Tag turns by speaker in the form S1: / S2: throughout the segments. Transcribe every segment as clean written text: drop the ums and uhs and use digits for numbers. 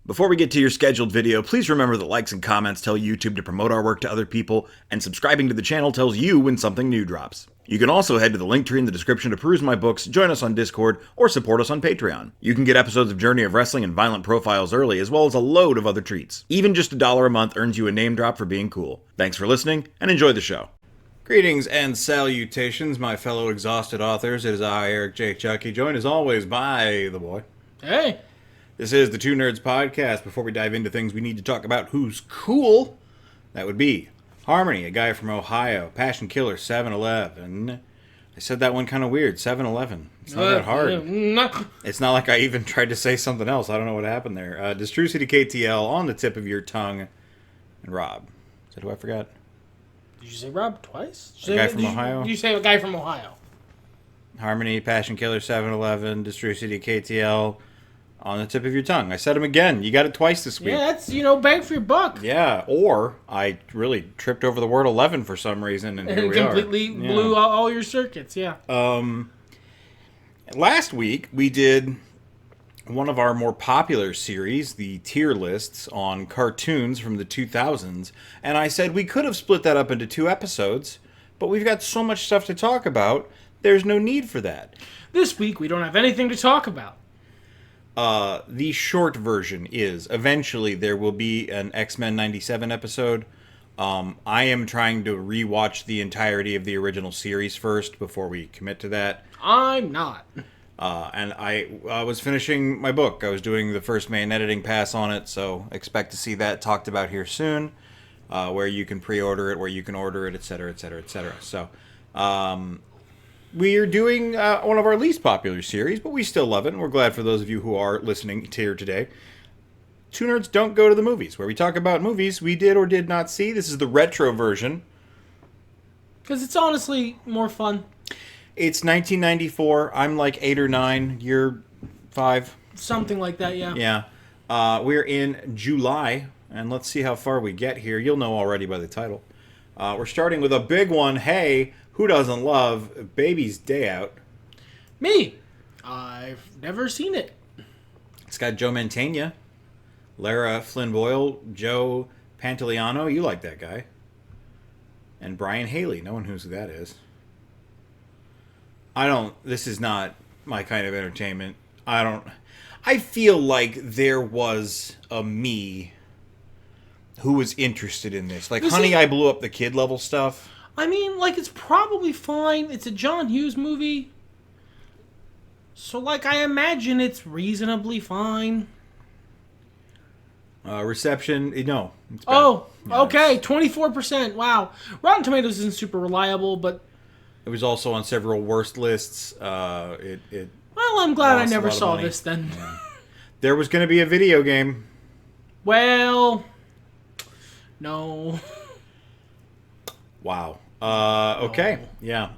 S1: Before we get to your scheduled video, please remember that likes and comments tell YouTube to promote our work to other people, and subscribing to the channel tells you when something new drops. You can also head to the link tree in the description to peruse my books, join us on Discord, or support us on Patreon. You can get episodes of Journey of Wrestling and Violent Profiles early, as well as a load of other treats. Even just $1 a month earns you a name drop for being cool. Thanks for listening, and enjoy the show. Greetings and salutations, my fellow exhausted authors. It is I, Eric J. Chucky, joined as always by the boy.
S2: Hey!
S1: This is the Two Nerds Podcast. Before we dive into things we need to talk about who's cool, that would be Harmony, a guy from Ohio, Passion Killer 7-Eleven. I said that one kind of weird, 7-Eleven. It's not that hard.
S2: No.
S1: It's not like I even tried to say something else. I don't know what happened there. True City KTL, on the tip of your tongue, and Rob. Is that who I forgot?
S2: Did you say Rob twice?
S1: A guy from Ohio?
S2: Did you say a guy from Ohio?
S1: Harmony, Passion Killer 7-Eleven, True City KTL, on the tip of your tongue. I said them again. You got it twice this week.
S2: Yeah, that's, bang for your buck.
S1: Yeah, or I really tripped over the word 11 for some reason, and here we
S2: completely blew all your circuits, yeah.
S1: Last week, we did one of our more popular series, the tier lists on cartoons from the 2000s, and I said we could have split that up into 2 episodes, but we've got so much stuff to talk about, there's no need for that.
S2: This week, we don't have anything to talk about.
S1: The short version is, eventually there will be an X-Men 97 episode. I am trying to rewatch the entirety of the original series first before we commit to that.
S2: I'm not.
S1: And I was finishing my book. I was doing the first main editing pass on it, so expect to see that talked about here soon, where you can pre-order it, where you can order it, etc., etc., etc. So, we are doing one of our least popular series, but we still love it, and we're glad for those of you who are listening here today. Two Nerds Don't Go to the Movies, where we talk about movies we did or did not see. This is the retro version.
S2: Because it's honestly more fun.
S1: It's 1994. I'm like 8 or 9. You're 5.
S2: Something like that, yeah.
S1: Yeah. We're in July, and let's see how far we get here. You'll know already by the title. We're starting with a big one. Hey, who doesn't love Baby's Day Out?
S2: Me. I've never seen it.
S1: It's got Joe Mantegna, Lara Flynn Boyle, Joe Pantoliano. You like that guy. And Brian Haley. No one knows who that is. This is not my kind of entertainment. I feel like there was a me who was interested in this. Like, Honey, I Blew Up the Kid level stuff.
S2: I mean, it's probably fine. It's a John Hughes movie. So, I imagine it's reasonably fine.
S1: Reception, no. It's bad.
S2: Oh, yeah, okay. 24%. Wow. Rotten Tomatoes isn't super reliable, but...
S1: It was also on several worst lists.
S2: Well, I'm glad I never saw this then.
S1: Yeah. There was going to be a video game.
S2: Well... No.
S1: Wow. Okay. Yeah,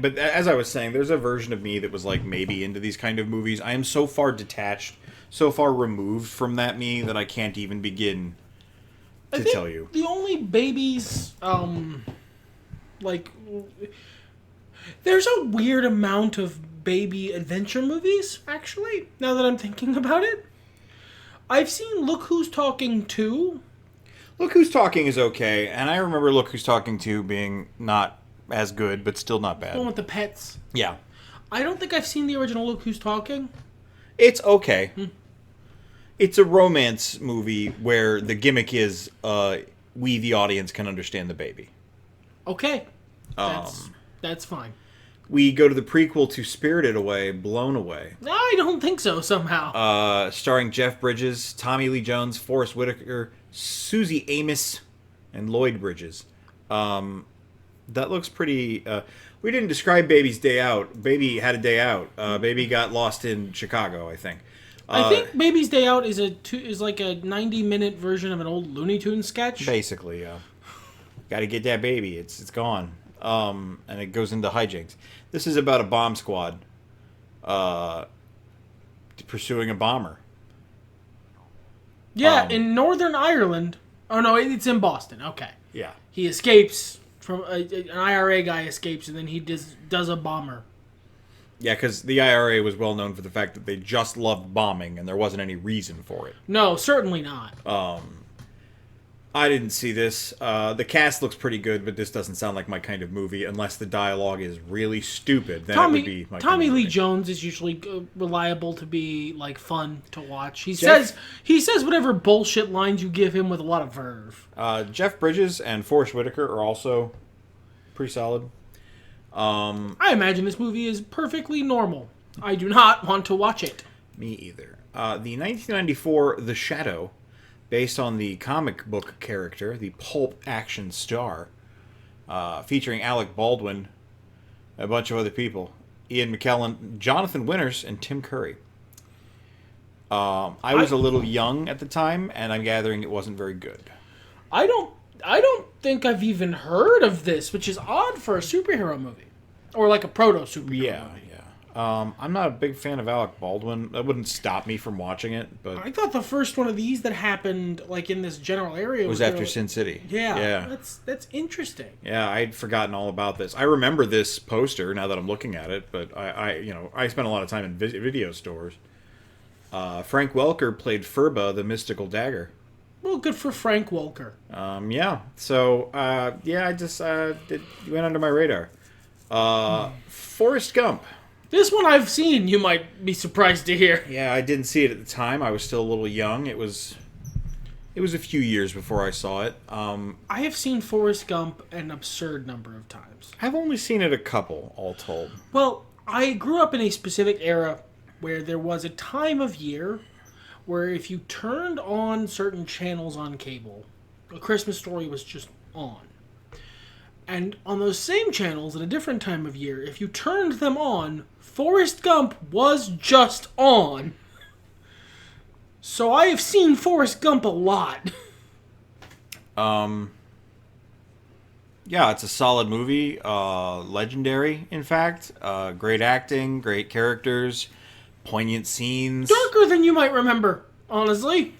S1: but as I was saying, there's a version of me that was maybe into these kind of movies. I am so far detached, so far removed from that me that I can't even begin to tell you.
S2: The only babies, there's a weird amount of baby adventure movies, actually, now that I'm thinking about it. I've seen Look Who's Talking 2.
S1: Look Who's Talking is okay, and I remember Look Who's Talking 2 being not as good, but still not bad.
S2: The one with the pets.
S1: Yeah.
S2: I don't think I've seen the original Look Who's Talking.
S1: It's okay. It's a romance movie where the gimmick is we, the audience, can understand the baby.
S2: Okay. That's fine.
S1: We go to the prequel to Spirited Away, Blown Away.
S2: I don't think so, somehow.
S1: Starring Jeff Bridges, Tommy Lee Jones, Forrest Whitaker, Susie Amos, and Lloyd Bridges. That looks pretty... we didn't describe Baby's Day Out. Baby had a day out. Baby got lost in Chicago, I think.
S2: I think Baby's Day Out is like a 90-minute version of an old Looney Tunes sketch.
S1: Basically, yeah. Got to get that baby. It's gone. And it goes into hijinks. This is about a bomb squad pursuing a bomber.
S2: Yeah, in Northern Ireland. Oh, no, it's in Boston. Okay.
S1: Yeah.
S2: He escapes from... an IRA guy escapes, and then he does a bomber.
S1: Yeah, because the IRA was well known for the fact that they just loved bombing, and there wasn't any reason for it.
S2: No, certainly not.
S1: I didn't see this. The cast looks pretty good, but this doesn't sound like my kind of movie unless the dialogue is really stupid. Then it would be my
S2: Tommy
S1: kind of
S2: Lee
S1: movie.
S2: Jones is usually reliable to be like fun to watch. He says whatever bullshit lines you give him with a lot of verve.
S1: Jeff Bridges and Forrest Whitaker are also pretty solid.
S2: I imagine this movie is perfectly normal. I do not want to watch it.
S1: Me either. The 1994 The Shadow, based on the comic book character, the pulp action star, featuring Alec Baldwin, a bunch of other people, Ian McKellen, Jonathan Winters, and Tim Curry. I was a little young at the time, and I'm gathering it wasn't very good.
S2: I don't think I've even heard of this, which is odd for a superhero movie. Or like a proto-superhero movie.
S1: Yeah. I'm not a big fan of Alec Baldwin. That wouldn't stop me from watching it, but
S2: I thought the first one of these that happened like in this general area
S1: was after Sin City.
S2: Yeah. That's interesting.
S1: Yeah, I'd forgotten all about this. I remember this poster now that I'm looking at it, but I spent a lot of time in video stores. Frank Welker played Furba, the mystical dagger.
S2: Well, good for Frank Welker.
S1: Yeah. So, I just it went under my radar. Forrest Gump.
S2: This one I've seen, you might be surprised to hear.
S1: Yeah, I didn't see it at the time. I was still a little young. It was a few years before I saw it.
S2: I have seen Forrest Gump an absurd number of times.
S1: I've only seen it a couple, all told.
S2: Well, I grew up in a specific era where there was a time of year where if you turned on certain channels on cable, A Christmas Story was just on. And on those same channels at a different time of year, if you turned them on, Forrest Gump was just on. So I have seen Forrest Gump a lot.
S1: Yeah, it's a solid movie. Legendary, in fact. Great acting, great characters, poignant scenes.
S2: Darker than you might remember, honestly.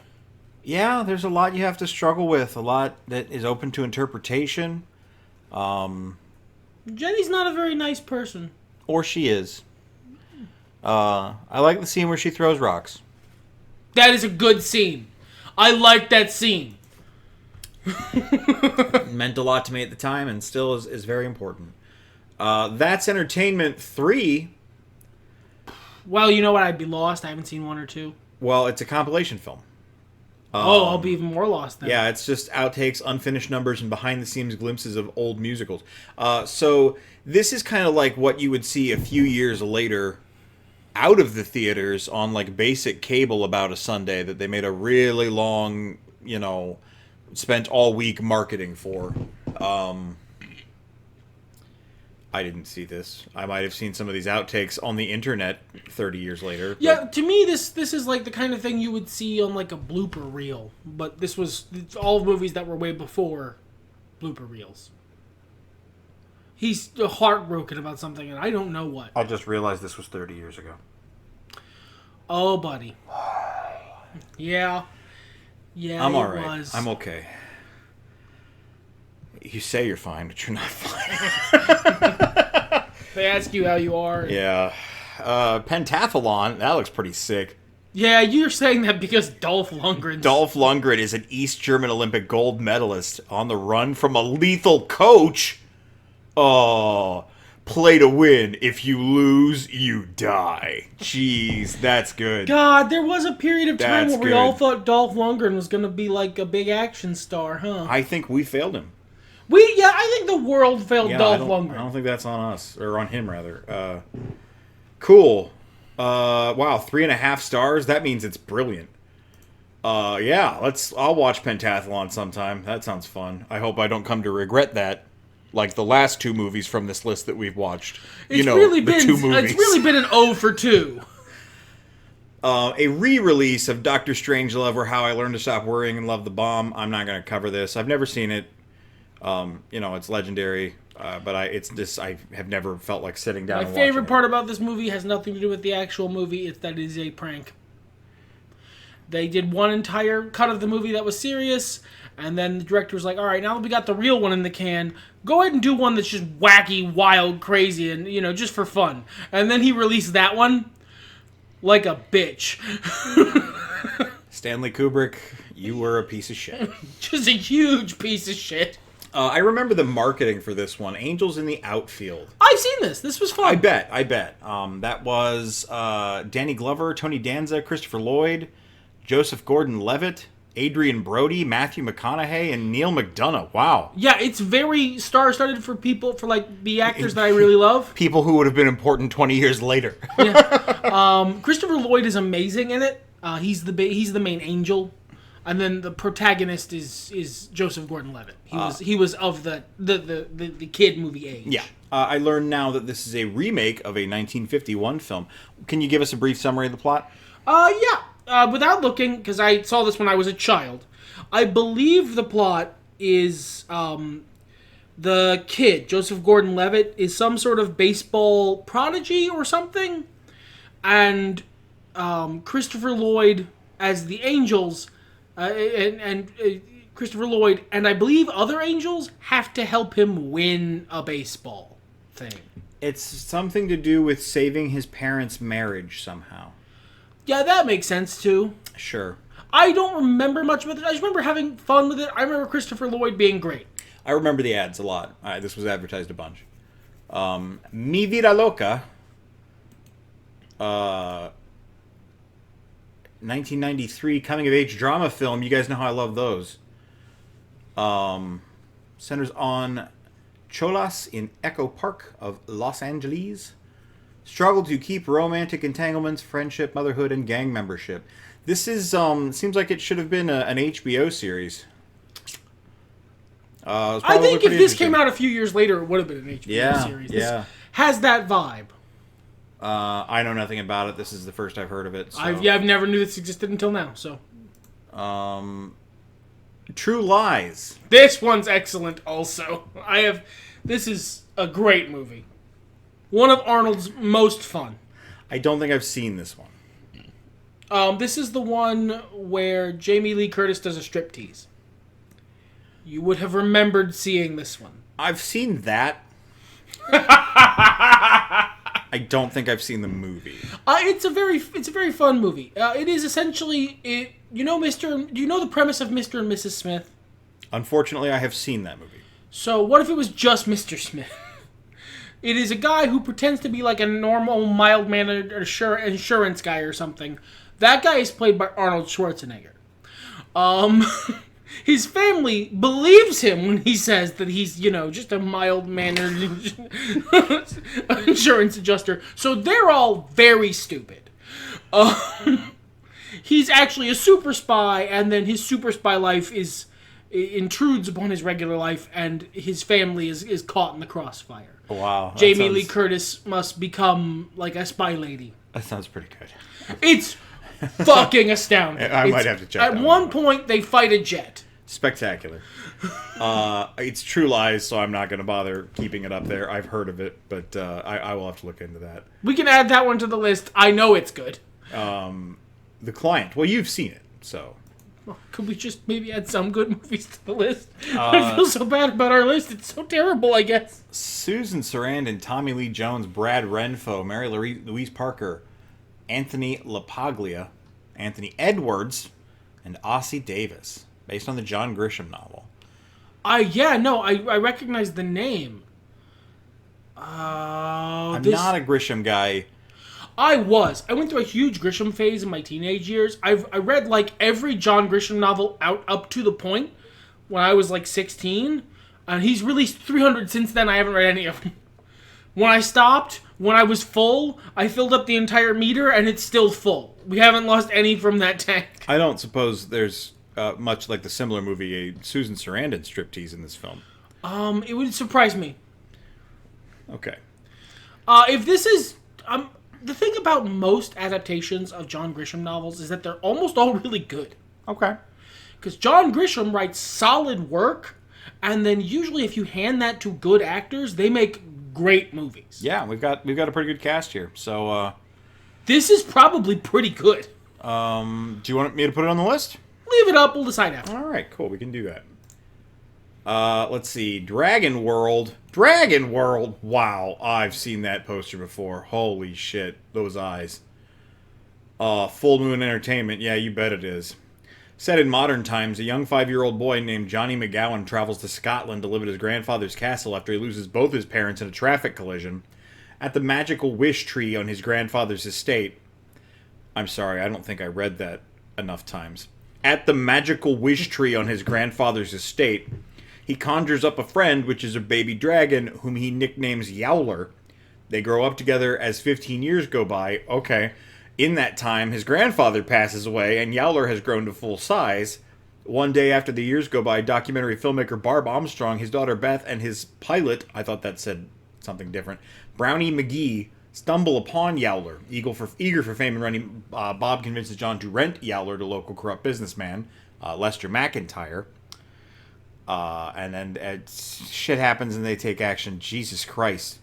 S1: Yeah, there's a lot you have to struggle with. A lot that is open to interpretation.
S2: Jenny's not a very nice person.
S1: Or she is. I like the scene where she throws rocks.
S2: That is a good scene. I like that scene.
S1: Meant a lot to me at the time and still is very important. That's Entertainment 3.
S2: Well, you know what? I'd be lost. I haven't seen 1 or 2.
S1: Well, it's a compilation film.
S2: I'll be even more lost then.
S1: Yeah, it's just outtakes, unfinished numbers, and behind-the-scenes glimpses of old musicals. So this is kind of like what you would see a few years later out of the theaters on like basic cable about a Sunday that they made a really long, spent all week marketing for. I didn't see this. I might have seen some of these outtakes on the internet 30 years later.
S2: Yeah, to me, this is like the kind of thing you would see on like a blooper reel. But it's all movies that were way before blooper reels. He's heartbroken about something, and I don't know what.
S1: I just realized this was 30 years ago.
S2: Oh, buddy. Yeah. Yeah,
S1: I'm all right.
S2: was.
S1: I'm okay. You say you're fine, but you're not fine.
S2: They ask you how you are.
S1: Yeah. Pentathlon, that looks pretty sick.
S2: Yeah, you're saying that because Dolph Lundgren.
S1: Dolph Lundgren is an East German Olympic gold medalist on the run from a lethal coach. Oh, play to win. If you lose, you die. Jeez, that's good.
S2: God, there was a period of time
S1: That's
S2: where we
S1: good.
S2: all thought Dolph Lundgren was going to be like a big action star, huh?
S1: I think we failed him.
S2: I think the world failed
S1: Yeah,
S2: Dolph
S1: I
S2: Lundgren.
S1: don't think that's on us, or on him rather. Cool. Wow, 3.5 stars. That means it's brilliant. Yeah, I'll watch Pentathlon sometime. That sounds fun. I hope I don't come to regret that, like the last 2 movies from this list that we've watched.
S2: It's really
S1: the 2 movies.
S2: It's really been an O for 2.
S1: A re-release of Doctor Strangelove, or How I Learned to Stop Worrying and Love the Bomb. I'm not going to cover this. I've never seen it. It's legendary, but I have never felt like sitting down.
S2: My
S1: and
S2: favorite
S1: watching
S2: part about this movie has nothing to do with the actual movie. It's that it is a prank. They did one entire cut of the movie that was serious, And then the director was like, all right, now that we got the real one in the can, go ahead and do one that's just wacky, wild, crazy, and, just for fun. And then he released that one like a bitch.
S1: Stanley Kubrick, you were a piece of shit.
S2: Just a huge piece of shit.
S1: I remember the marketing for this one, Angels in the Outfield.
S2: I've seen this. This was fun.
S1: I bet. That was Danny Glover, Tony Danza, Christopher Lloyd, Joseph Gordon-Levitt, Adrian Brody, Matthew McConaughey, and Neil McDonough. Wow.
S2: Yeah, it's very star-studded for the actors that I really love.
S1: People who would have been important 20 years later.
S2: Yeah. Christopher Lloyd is amazing in it. He's the main angel. And then the protagonist is Joseph Gordon-Levitt. He was of the kid movie age.
S1: Yeah. I learned now that this is a remake of a 1951 film. Can you give us a brief summary of the plot?
S2: Yeah. Without looking, because I saw this when I was a child, I believe the plot is the kid, Joseph Gordon-Levitt, is some sort of baseball prodigy or something, and Christopher Lloyd as the angels. And Christopher Lloyd and I believe other angels have to help him win a baseball thing.
S1: It's something to do with saving his parents' marriage somehow.
S2: Yeah, that makes sense too.
S1: Sure.
S2: I don't remember much about it. I just remember having fun with it. I remember Christopher Lloyd being great.
S1: I remember the ads a lot. This was advertised a bunch. Mi Vida Loca. 1993 coming-of-age drama film. You guys know how I love those. Centers on cholas in Echo Park of Los Angeles. Struggle to keep romantic entanglements, friendship, motherhood, and gang membership. This is, seems like it should have been an HBO series.
S2: I think if this came out a few years later, it would have been an HBO series. This has that vibe.
S1: I know nothing about it. This is the first I've heard of it. So.
S2: I've never knew this existed until now. So,
S1: True Lies.
S2: This one's excellent. Also, This is a great movie. One of Arnold's most fun.
S1: I don't think I've seen this one.
S2: This is the one where Jamie Lee Curtis does a striptease. You would have remembered seeing this one.
S1: I've seen that. I don't think I've seen the movie.
S2: It's a very fun movie. It is essentially do you know the premise of Mr. and Mrs. Smith?
S1: Unfortunately, I have seen that movie.
S2: So what if it was just Mr. Smith? It is a guy who pretends to be like a normal, mild-mannered insurance guy or something. That guy is played by Arnold Schwarzenegger. His family believes him when he says that he's, just a mild-mannered insurance adjuster. So they're all very stupid. He's actually a super spy, and then his super spy life intrudes upon his regular life, and his family is caught in the crossfire.
S1: Wow.
S2: Jamie Lee Curtis must become like a spy lady.
S1: That sounds pretty good.
S2: It's fucking astounding.
S1: I might have to check
S2: At one point, they fight a jet.
S1: Spectacular. It's True Lies, so I'm not going to bother keeping it up there. I've heard of it, but I will have to look into that.
S2: We can add that one to the list. I know it's good.
S1: The Client. Well, you've seen it, so...
S2: Could we just maybe add some good movies to the list? I feel so bad about our list. It's so terrible, I guess.
S1: Susan Sarandon, Tommy Lee Jones, Brad Renfro, Mary Louise Parker, Anthony LaPaglia, Anthony Edwards, and Ossie Davis, based on the John Grisham novel. I
S2: recognize the name.
S1: I'm not a Grisham guy.
S2: I went through a huge Grisham phase in my teenage years. I read like every John Grisham novel up to the point when I was like 16, and he's released 300 since then. I haven't read any of them. When I stopped, when I was full, I filled up the entire meter, and it's still full. We haven't lost any from that tank.
S1: I don't suppose there's much like the similar movie, a Susan Sarandon striptease in this film.
S2: It would surprise me.
S1: Okay.
S2: If this is... the thing about most adaptations of John Grisham novels is that they're almost all really good.
S1: Okay.
S2: Because John Grisham writes solid work, and then usually if you hand that to good actors, they make great movies.
S1: Yeah, we've got a pretty good cast here. So
S2: this is probably pretty good.
S1: Do you want me to put it on the list?
S2: Leave it up. We'll decide after.
S1: All right, cool. We can do that. Let's see. Dragon World. Dragon World. Wow, I've seen that poster before. Holy shit, those eyes. Full Moon Entertainment. Yeah, you bet it is. Set in modern times, a young 5-year-old boy named Johnny McGowan travels to Scotland to live at his grandfather's castle after he loses both his parents in a traffic collision. At the magical wish tree on his grandfather's estate. I'm sorry, I don't think I read that enough times. At the magical wish tree on his grandfather's estate, he conjures up a friend, which is a baby dragon, whom he nicknames Yowler. They grow up together as 15 years go by. Okay. In that time, his grandfather passes away, and Yowler has grown to full size. One day after the years go by, documentary filmmaker Barb Armstrong, his daughter Beth, and his pilot, I thought that said something different, Brownie McGee, stumble upon Yowler. Eager for fame and running, Bob convinces John to rent Yowler to local corrupt businessman, Lester McIntyre. And then shit happens and they take action. Jesus Christ.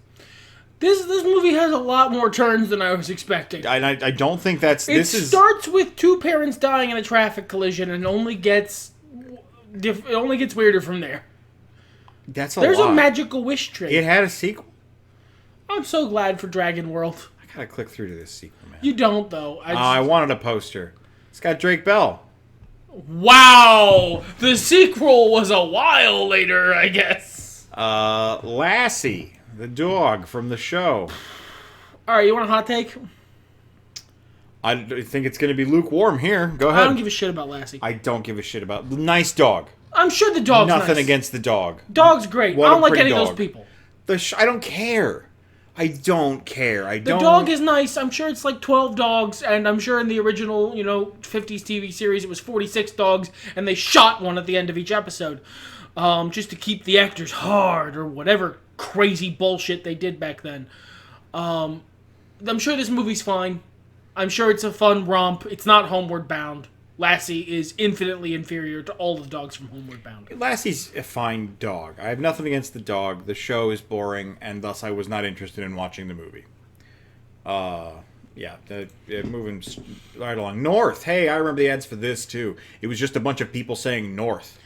S2: This movie has a lot more turns than I was expecting.
S1: I don't think that's...
S2: It starts with two parents dying in a traffic collision and only gets weirder from there.
S1: That's a
S2: There's
S1: lot.
S2: a magical wish tree.
S1: It had a sequel?
S2: I'm so glad for Dragon World.
S1: I gotta click through to this sequel, man.
S2: You don't, though.
S1: I wanted a poster. It's got Drake Bell.
S2: Wow! The sequel was a while later, I guess.
S1: Lassie, the dog from the show.
S2: Alright, you want a hot take?
S1: I think it's going to be lukewarm here. Go ahead.
S2: I don't give a shit about Lassie.
S1: I don't give a shit about... Nice dog.
S2: I'm sure the dog's
S1: Nothing
S2: nice.
S1: against the dog.
S2: Dog's great.
S1: What
S2: I don't
S1: a
S2: like
S1: pretty
S2: any of
S1: dog.
S2: those people.
S1: I don't care. I don't care.
S2: The dog is nice. I'm sure it's like 12 dogs, and I'm sure in the original, 50s TV series it was 46 dogs, and they shot one at the end of each episode. Just to keep the actors hard, or whatever crazy bullshit they did back then. I'm sure this movie's fine. I'm sure it's a fun romp. It's not Homeward Bound. Lassie is infinitely inferior to all the dogs from Homeward Bound.
S1: Lassie's a fine dog. I have nothing against the dog. The show is boring, and thus I was not interested in watching the movie. Moving right along. North. Hey, I remember the ads for this, too. It was just a bunch of people saying North.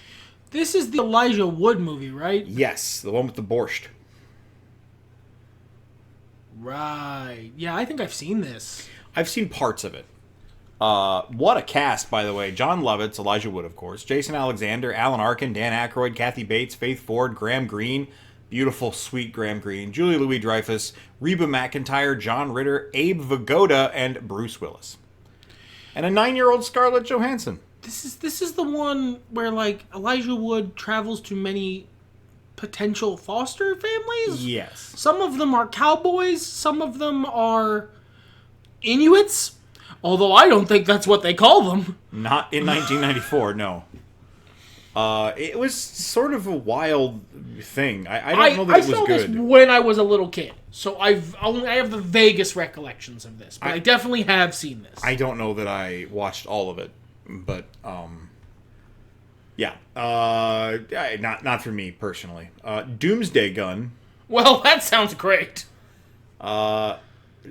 S2: This is the Elijah Wood movie, right?
S1: Yes, the one with the borscht.
S2: Right. Yeah, I think I've seen this.
S1: I've seen parts of it. What a cast, by the way. John Lovitz, Elijah Wood, of course. Jason Alexander, Alan Arkin, Dan Aykroyd, Kathy Bates, Faith Ford, Graham Greene. Beautiful, sweet Graham Greene. Julia Louis-Dreyfus, Reba McEntire, John Ritter, Abe Vigoda, and Bruce Willis. And a 9-year-old Scarlett Johansson.
S2: This is the one where, like, Elijah Wood travels to many potential foster families?
S1: Yes.
S2: Some of them are cowboys. Some of them are Inuits. Although I don't think that's what they call them.
S1: Not in 1994, no. It was sort of a wild thing. I don't know that it was
S2: saw
S1: good.
S2: this when I was a little kid, so I have the vaguest recollections of this, but I definitely have seen this.
S1: I don't know that I watched all of it, but not for me personally. Doomsday Gun.
S2: Well, that sounds great.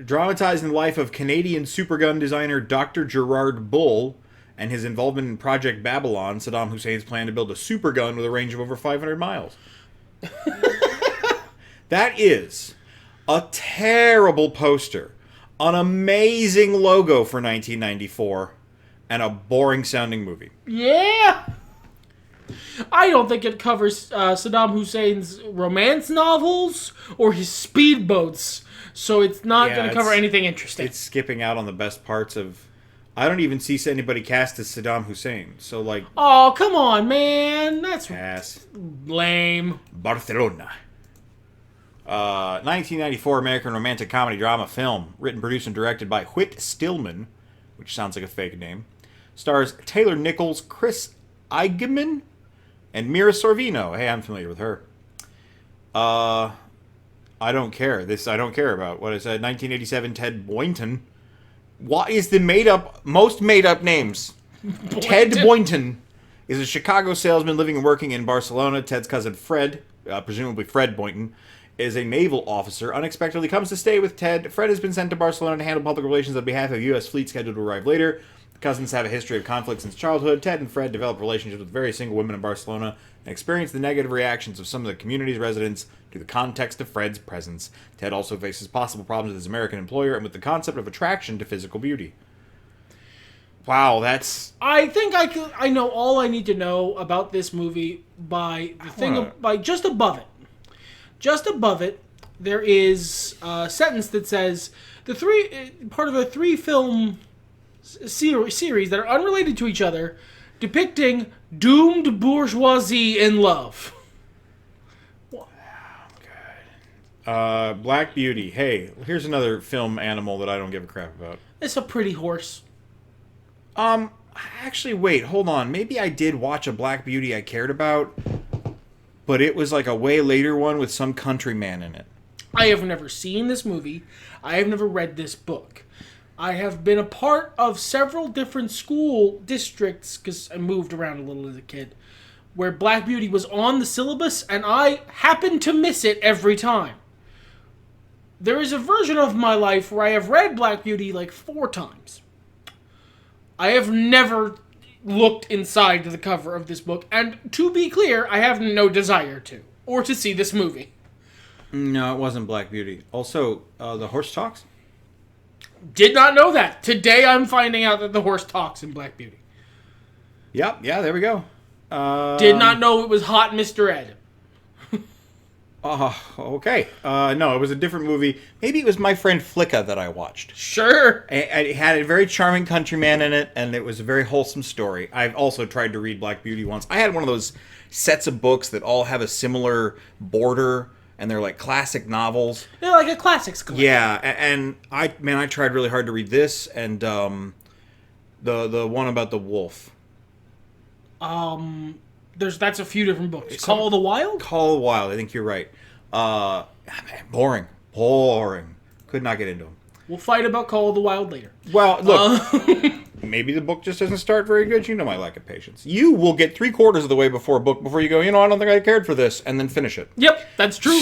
S1: Dramatizing the life of Canadian supergun designer Dr. Gerard Bull and his involvement in Project Babylon, Saddam Hussein's plan to build a supergun with a range of over 500 miles. That is a terrible poster, an amazing logo for 1994, and a boring-sounding movie.
S2: Yeah! I don't think it covers Saddam Hussein's romance novels or his speedboats. So it's not going to cover anything interesting.
S1: It's skipping out on the best parts of... I don't even see anybody cast as Saddam Hussein. So, like...
S2: Oh, come on, man. That's lame.
S1: Barcelona. 1994 American romantic comedy drama film. Written, produced, and directed by Whit Stillman, which sounds like a fake name. Stars Taylor Nichols, Chris Eigenmann, and Mira Sorvino. Hey, I'm familiar with her. I don't care. I don't care about. What I said. 1987 Ted Boynton. What is the most made-up names?
S2: Boynton.
S1: Ted Boynton is a Chicago salesman living and working in Barcelona. Ted's cousin Fred, presumably Fred Boynton, is a naval officer. Unexpectedly comes to stay with Ted. Fred has been sent to Barcelona to handle public relations on behalf of a U.S. fleet scheduled to arrive later. Cousins have a history of conflict since childhood. Ted and Fred develop relationships with various single women in Barcelona and experience the negative reactions of some of the community's residents to the context of Fred's presence. Ted also faces possible problems with his American employer and with the concept of attraction to physical beauty. Wow, that's...
S2: I think I know all I need to know about this movie by by just above it. Just above it, there is a sentence that says part of a 3-film series that are unrelated to each other, depicting doomed bourgeoisie in love.
S1: Black Beauty. Hey, here's another film animal that I don't give a crap about.
S2: It's a pretty horse.
S1: Actually, wait, hold on. Maybe I did watch a Black Beauty I cared about, but it was like a way later one with some countryman in it.
S2: I have never seen this movie. I have never read this book. I have been a part of several different school districts, because I moved around a little as a kid, where Black Beauty was on the syllabus, and I happened to miss it every time. There is a version of my life where I have read Black Beauty like 4 times. I have never looked inside the cover of this book, and to be clear, I have no desire to, or to see this movie.
S1: No, it wasn't Black Beauty. Also, the horse talks?
S2: Did not know that. Today I'm finding out that the horse talks in Black Beauty.
S1: Yep, yeah, there we go.
S2: Did not know it was Hot Mr. Ed.
S1: Okay. No, it was a different movie. Maybe it was My Friend Flicka that I watched.
S2: Sure.
S1: It had a very charming countryman in it, and it was a very wholesome story. I've also tried to read Black Beauty once. I had one of those sets of books that all have a similar border, and they're like classic novels.
S2: They're like a classics collection.
S1: Yeah, and I tried really hard to read this, and the one about the wolf.
S2: That's a few different books. Call of the Wild?
S1: Call of the Wild, I think you're right. Boring. Could not get into them.
S2: We'll fight about Call of the Wild later.
S1: Well, look, maybe the book just doesn't start very good. You know my lack of patience. You will get 3/4 of the way before a book before you go, I don't think I cared for this, and then finish it.
S2: Yep, that's true.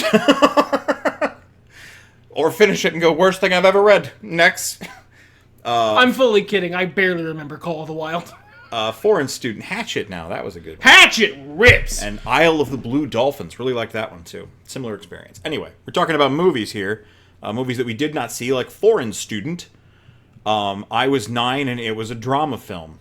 S1: Or finish it and go, worst thing I've ever read. Next.
S2: I'm fully kidding. I barely remember Call of the Wild.
S1: Foreign Student. Hatchet now. That was a good one.
S2: Hatchet rips!
S1: And Isle of the Blue Dolphins. Really liked that one, too. Similar experience. Anyway, we're talking about movies here. Movies that we did not see, like Foreign Student. I was 9, and it was a drama film.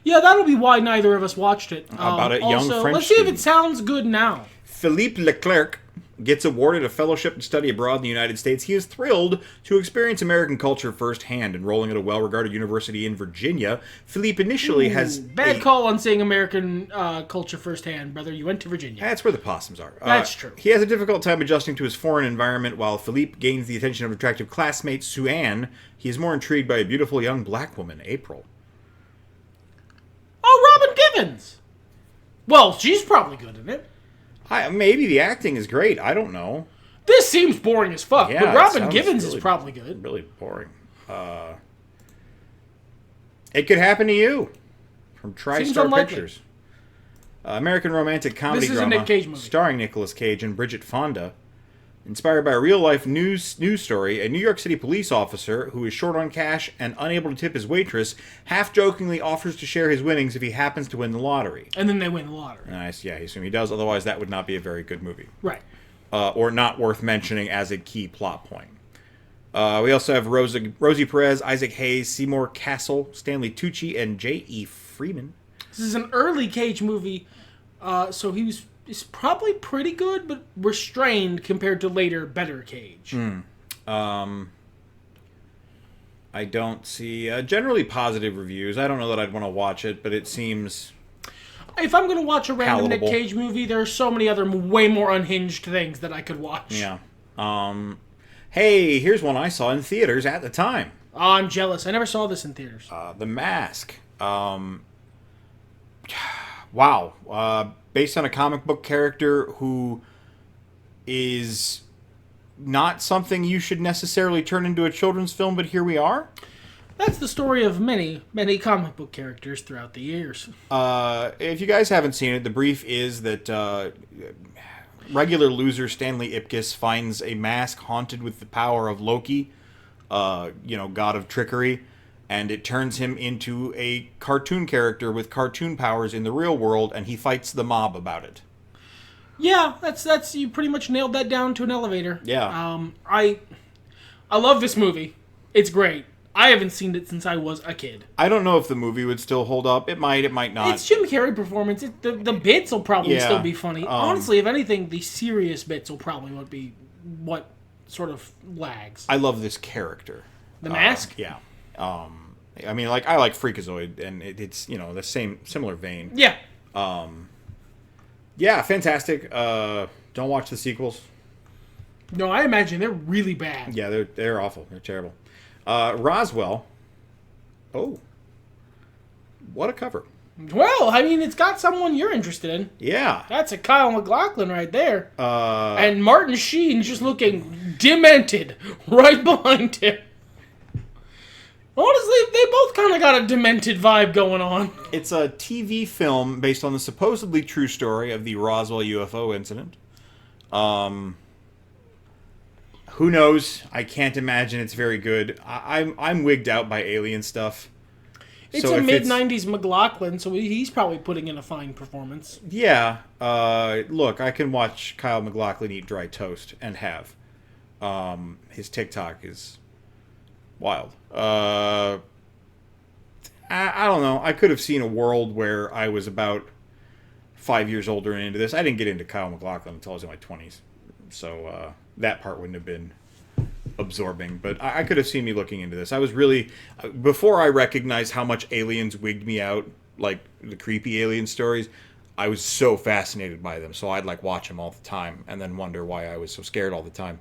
S2: Yeah, that'll be why neither of us watched it.
S1: About a young French
S2: let's see if
S1: student.
S2: it sounds good now.
S1: Philippe Leclerc gets awarded a fellowship to study abroad in the United States. He is thrilled to experience American culture firsthand, enrolling at a well-regarded university in Virginia. Philippe initially has...
S2: Bad call on saying American culture firsthand, brother. You went to Virginia.
S1: That's where the possums are.
S2: That's true.
S1: He has a difficult time adjusting to his foreign environment, while Philippe gains the attention of attractive classmate Sue-Ann. He is more intrigued by a beautiful young black woman, April.
S2: Oh, Robin Givens! Well, she's probably good in it.
S1: Maybe the acting is great. I don't know.
S2: This seems boring as fuck,
S1: Yeah,
S2: but
S1: it
S2: Robin
S1: sounds
S2: Givens
S1: really-
S2: is probably good.
S1: Really boring. It Could Happen to You from TriStar
S2: unlikely.
S1: Pictures. American romantic comedy
S2: This is a
S1: drama
S2: Nick Cage movie.
S1: starring Nicolas Cage and Bridget Fonda. Inspired by a real-life news story, a New York City police officer who is short on cash and unable to tip his waitress half-jokingly offers to share his winnings if he happens to win the lottery.
S2: And then they win the lottery.
S1: Nice, yeah, I assume he does. Otherwise, that would not be a very good movie.
S2: Right.
S1: Or not worth mentioning as a key plot point. We also have Rosie Perez, Isaac Hayes, Seymour Cassel, Stanley Tucci, and J.E. Freeman.
S2: This is an early Cage movie, so he's probably pretty good, but restrained compared to later, better Cage.
S1: I don't see generally positive reviews. I don't know that I'd want to watch it, but it seems...
S2: If I'm going to watch a random
S1: palatable.
S2: Nick Cage movie, there are so many other way more unhinged things that I could watch.
S1: Yeah. Hey, here's one I saw in theaters at the time.
S2: Oh, I'm jealous. I never saw this in theaters.
S1: The Mask. Wow. Based on a comic book character who is not something you should necessarily turn into a children's film, but here we are.
S2: That's the story of many, many comic book characters throughout the years.
S1: If you guys haven't seen it, the brief is that regular loser Stanley Ipkiss finds a mask haunted with the power of Loki, god of trickery, and it turns him into a cartoon character with cartoon powers in the real world, and he fights the mob about it.
S2: Yeah, that's you pretty much nailed that down to an elevator.
S1: Yeah.
S2: I love this movie. It's great. I haven't seen it since I was a kid.
S1: I don't know if the movie would still hold up. It might not.
S2: It's Jim Carrey performance. The bits will probably still be funny. Honestly, if anything, the serious bits will probably would be what sort of lags.
S1: I love this character.
S2: The Mask?
S1: Yeah. I mean, like, I like Freakazoid, and it's, you know, the similar vein.
S2: Yeah.
S1: Yeah, fantastic. Don't watch the sequels.
S2: No, I imagine they're really bad.
S1: Yeah, they're awful. They're terrible. Roswell. Oh. What a cover.
S2: Well, I mean, it's got someone you're interested in.
S1: Yeah.
S2: That's a Kyle MacLachlan right there. And Martin Sheen just looking demented right behind him. Honestly, they both kind of got a demented vibe going on.
S1: It's a TV film based on the supposedly true story of the Roswell UFO incident. Who knows? I can't imagine it's very good. I'm wigged out by alien stuff.
S2: It's a mid-90s McLaughlin, so he's probably putting in a fine performance.
S1: Yeah. Look, I can watch Kyle MacLachlan eat dry toast, and have. His TikTok is wild. I don't know. I could have seen a world where I was about 5 years older and into this. I didn't get into Kyle MacLachlan until I was in my 20s. So that part wouldn't have been absorbing. But I could have seen me looking into this. I was really... Before I recognized how much aliens wigged me out, like the creepy alien stories, I was so fascinated by them. So I'd like watch them all the time and then wonder why I was so scared all the time.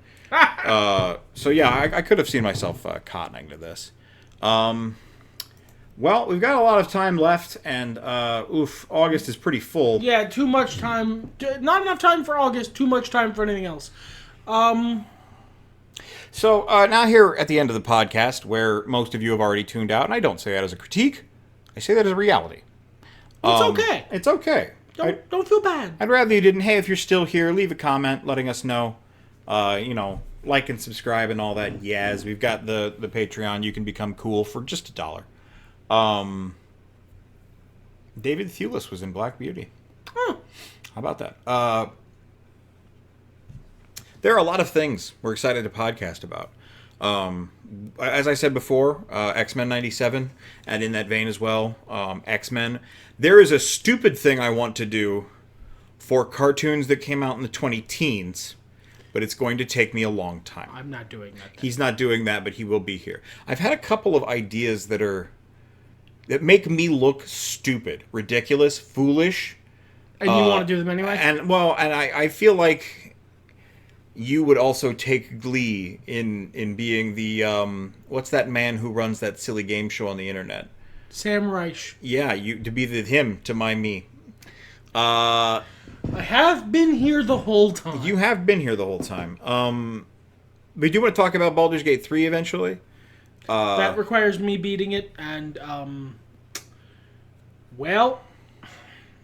S1: So yeah, I could have seen myself cottoning to this. Well, we've got a lot of time left, and August is pretty full.
S2: Yeah, too much time. Not enough time for August, too much time for anything else.
S1: So now here at the end of the podcast, where most of you have already tuned out, and I don't say that as a critique, I say that as a reality.
S2: It's okay.
S1: It's okay.
S2: Don't feel bad.
S1: I'd rather you didn't. Hey, if you're still here, leave a comment letting us know. Like and subscribe and all that. Yes, we've got the Patreon. You can become cool for just $1. David Thewlis was in Black Beauty.
S2: Huh.
S1: How about that? There are a lot of things we're excited to podcast about. As I said before, X-Men 97, and in that vein as well, X-Men. There is a stupid thing I want to do for cartoons that came out in the 20-teens, but it's going to take me a long time.
S2: I'm not doing that.
S1: He's not doing that, but he will be here. I've had a couple of ideas that make me look stupid, ridiculous, foolish.
S2: And you want to do them anyway?
S1: And I feel like you would also take glee in being the what's that man who runs that silly game show on the internet?
S2: Sam Reich.
S1: Yeah, you to be him to my me.
S2: I have been here the whole time.
S1: You have been here the whole time. We do want to talk about Baldur's Gate 3 eventually.
S2: That requires me beating it, and well,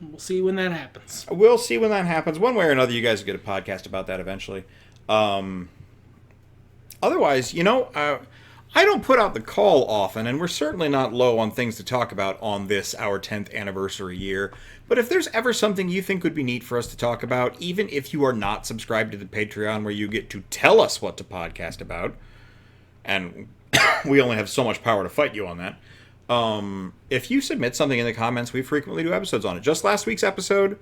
S2: we'll see when that happens.
S1: We'll see when that happens. One way or another, you guys will get a podcast about that eventually. Otherwise, I don't put out the call often, and we're certainly not low on things to talk about on this, our 10th anniversary year. But if there's ever something you think would be neat for us to talk about, even if you are not subscribed to the Patreon where you get to tell us what to podcast about, and we only have so much power to fight you on that, if you submit something in the comments, we frequently do episodes on it. Just last week's episode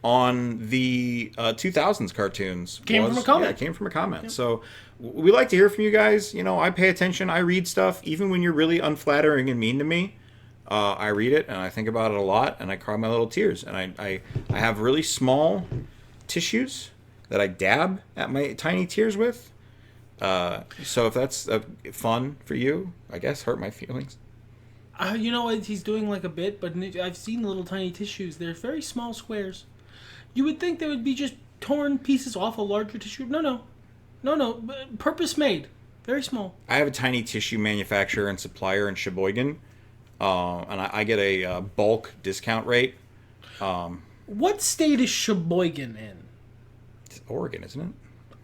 S1: on the 2000s cartoons
S2: came from a comment.
S1: Yeah, it came from a comment. Yeah. So we like to hear from you guys. I pay attention. I read stuff. Even when you're really unflattering and mean to me, I read it, and I think about it a lot, and I cry my little tears. And I have really small tissues that I dab at my tiny tears with. So if that's fun for you, I guess, hurt my feelings.
S2: He's doing like a bit, but I've seen little tiny tissues. They're very small squares. You would think they would be just torn pieces off a larger tissue. No. Purpose made. Very small.
S1: I have a tiny tissue manufacturer and supplier in Sheboygan, and I get a bulk discount rate.
S2: What state is Sheboygan in?
S1: It's Oregon, isn't it?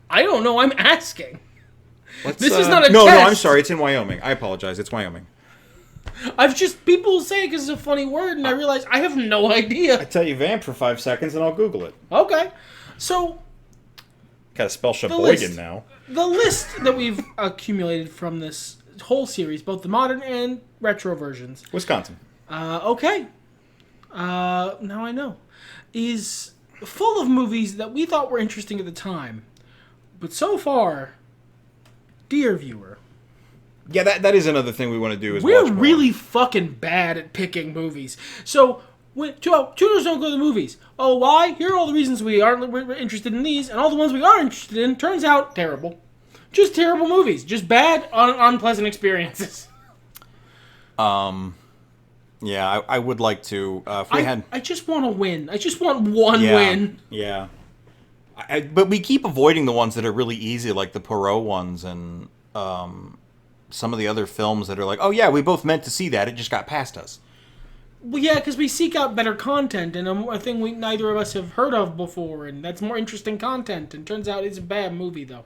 S2: I don't know. I'm asking. This is not a test.
S1: No, I'm sorry. It's in Wyoming. I apologize. It's Wyoming.
S2: People say it because it's a funny word, and I realize I have no idea.
S1: tell you vamp for 5 seconds and I'll Google it.
S2: Okay. So,
S1: Gotta spell
S2: list.
S1: Sheboygan now.
S2: the list that we've accumulated from this whole series, both the modern and retro versions.
S1: Wisconsin.
S2: Okay. Now I know. Is full of movies that we thought were interesting at the time. But so far, dear viewer,
S1: Yeah, that is another thing we want to do. Is
S2: we're
S1: watch more.
S2: really fucking bad at picking movies. So, when tutors don't go to the movies. Oh, why? Here are all the reasons we're interested in these, and all the ones we are interested in turns out terrible. Just terrible movies. Just bad, unpleasant experiences.
S1: Yeah, I would like to. If we had.
S2: I just want to win. I just want one win.
S1: Yeah. But we keep avoiding the ones that are really easy, like the Poirot ones and some of the other films that are like, oh yeah, we both meant to see that. It just got past us.
S2: Well, yeah, because we seek out better content, and a thing neither of us have heard of before, and that's more interesting content, and turns out it's a bad movie, though.